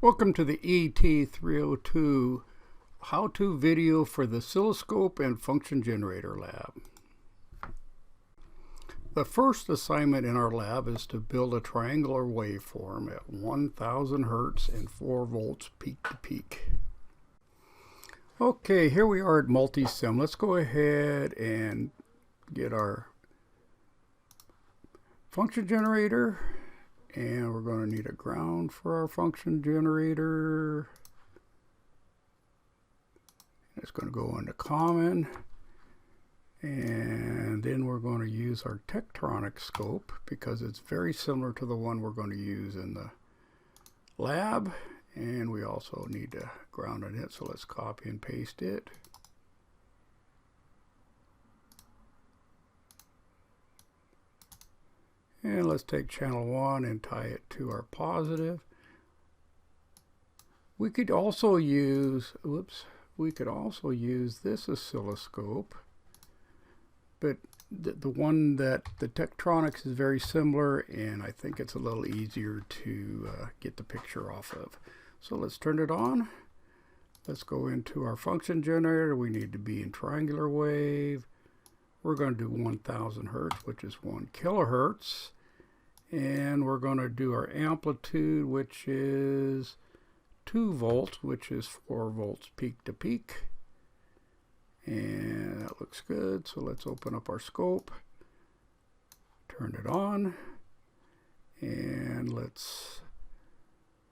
Welcome to the ET302 how-to video for the Oscilloscope and Function Generator Lab. The first assignment in our lab is to build a triangular waveform at 1000 Hertz and 4 volts peak to peak. Okay, here we are at Multisim. Let's go ahead and get our function generator. And we're going to need a ground for our function generator. It's going to go into common. And then we're going to use our tectonic scope because it's very similar to the one we're going to use in the lab. And we also need to ground it, so let's copy and paste it. And let's take channel 1 and tie it to our positive. We could also use, this oscilloscope, but the one that the Tektronix is very similar, and I think it's a little easier to get the picture off of. So let's turn it on. Let's go into our function generator. We need to be in triangular wave. We're going to do 1000 Hertz, which is 1 kilohertz. And we're going to do our amplitude, which is 2 volts, which is 4 volts peak to peak. And that looks good. So let's open up our scope, turn it on, and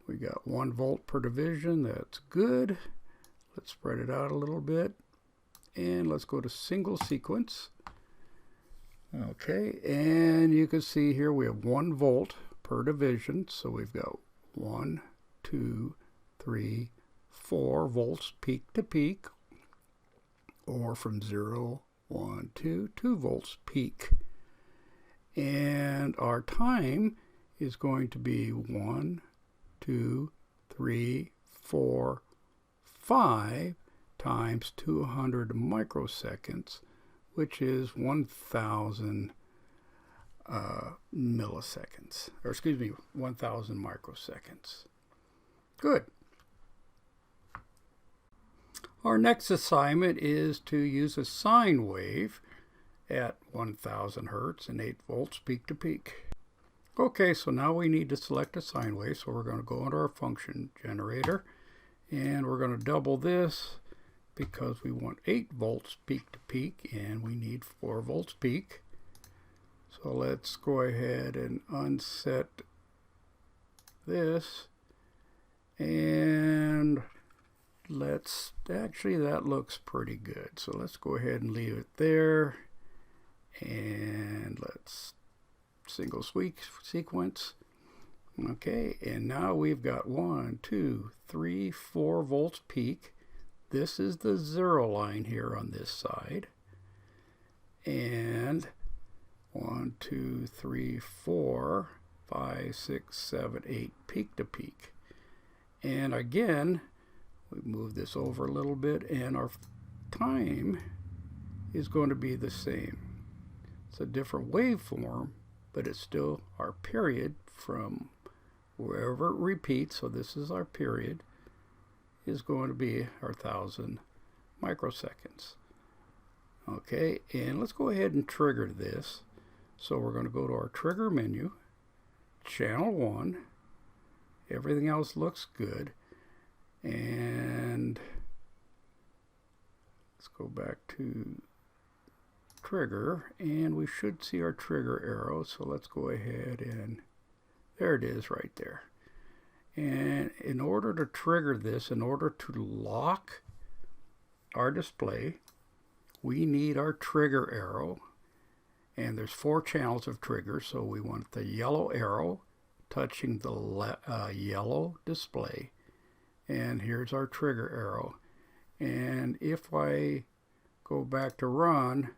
we got 1 volt per division. That's good. Let's spread it out a little bit. And let's go to single sequence. Okay, and you can see here we have 1 volt per division. So we've got 1, 2, 3, 4 volts peak to peak, or from 0, 1, 2, 2 volts peak. And our time is going to be 1, 2, 3, 4, 5 times 200 microseconds, which is 1000 milliseconds, or excuse me, 1000 microseconds. Good. Our next assignment is to use a sine wave at 1000 Hertz and 8 volts peak to peak. Okay, so now we need to select a sine wave, so we're going to go into our function generator, and we're going to double this because we want 8 volts peak to peak and we need 4 volts peak. So let's go ahead and unset this, and that looks pretty good. So let's go ahead and leave it there, and let's single sequence. Okay, and now we've got 1, 2, 3, 4 volts peak. This is the 0 line here on this side. And 1, 2, 3, 4, 5, 6, 7, 8 peak to peak. And again, we move this over a little bit, and our time is going to be the same. It's a different waveform, but it's still our period from wherever it repeats. So this is our period, is going to be our 1000 microseconds. Okay, and let's go ahead and trigger this. So we're going to go to our trigger menu, channel 1. Everything else looks good. And let's go back to trigger, and we should see our trigger arrow. So let's go ahead, and there it is right there. And in order to trigger this, in order to lock our display, we need our trigger arrow. And there's 4 channels of trigger, so we want the yellow arrow touching the yellow display. And here's our trigger arrow. And if I go back to run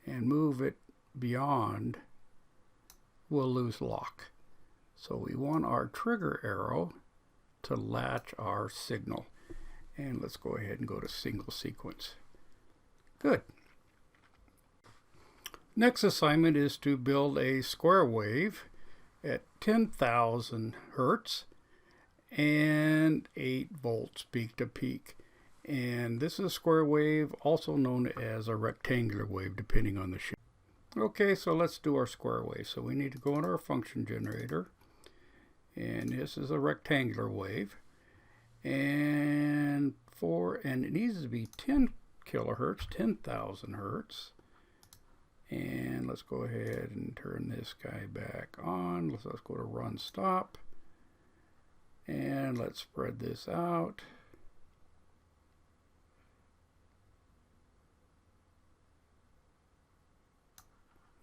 and move it beyond, we'll lose lock. So we want our trigger arrow to latch our signal. And let's go ahead and go to single sequence. Good. Next assignment is to build a square wave at 10,000 Hertz and 8 volts peak to peak. And this is a square wave, also known as a rectangular wave, depending on the shape. Okay, so let's do our square wave. So we need to go into our function generator, and this is a rectangular wave, and it needs to be 10 kilohertz, 10,000 hertz. And let's go ahead and turn this guy back on. Let's go to run stop, and let's spread this out.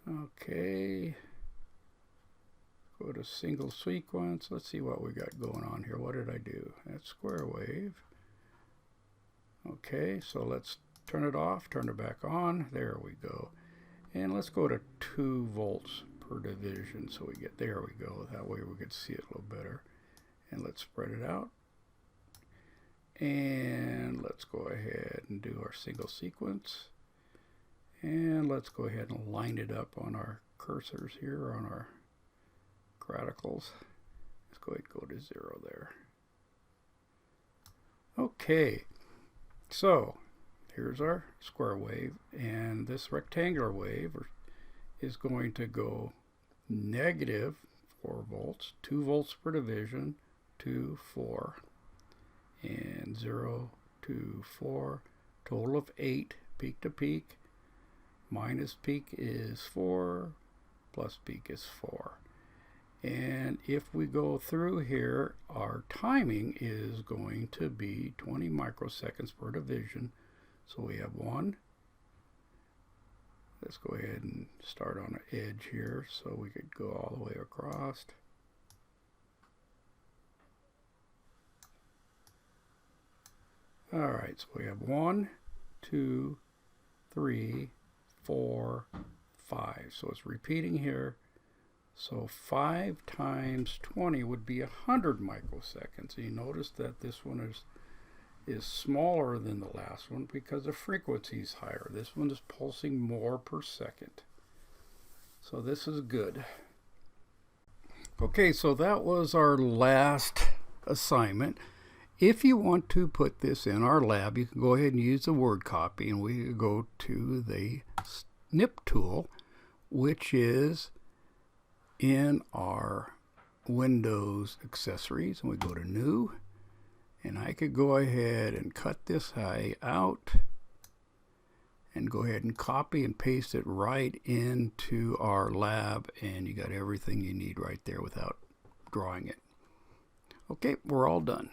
Okay, go to single sequence. Let's see what we got going on here. What did I do? That's square wave. Okay, so let's turn it off, turn it back on. There we go. And let's go to 2 volts per division. So we get, there we go. That way we could see it a little better. And let's spread it out. And let's go ahead and do our single sequence. And let's go ahead and line it up on our cursors here, on our graticles. Let's go ahead and go to 0 there. Okay, so here's our square wave, and this rectangular wave is going to go negative 4 volts, 2 volts per division, 2, 4, and 0, 2, 4, total of 8 peak to peak. Minus peak is 4, plus peak is 4. And if we go through here, our timing is going to be 20 microseconds per division. So we have 1. Let's go ahead and start on an edge here so we could go all the way across. All right, so we have 1, 2, 3, 4, 5. So it's repeating here. So 5 times 20 would be 100 microseconds. You notice that this one is smaller than the last one because the frequency is higher. This one is pulsing more per second. So this is good. Okay, so that was our last assignment. If you want to put this in our lab, you can go ahead and use the word copy, and we can go to the snip tool, which is in our Windows accessories, and we go to new, and I could go ahead and cut this guy out and go ahead and copy and paste it right into our lab, and you got everything you need right there without drawing it. Okay, we're all done.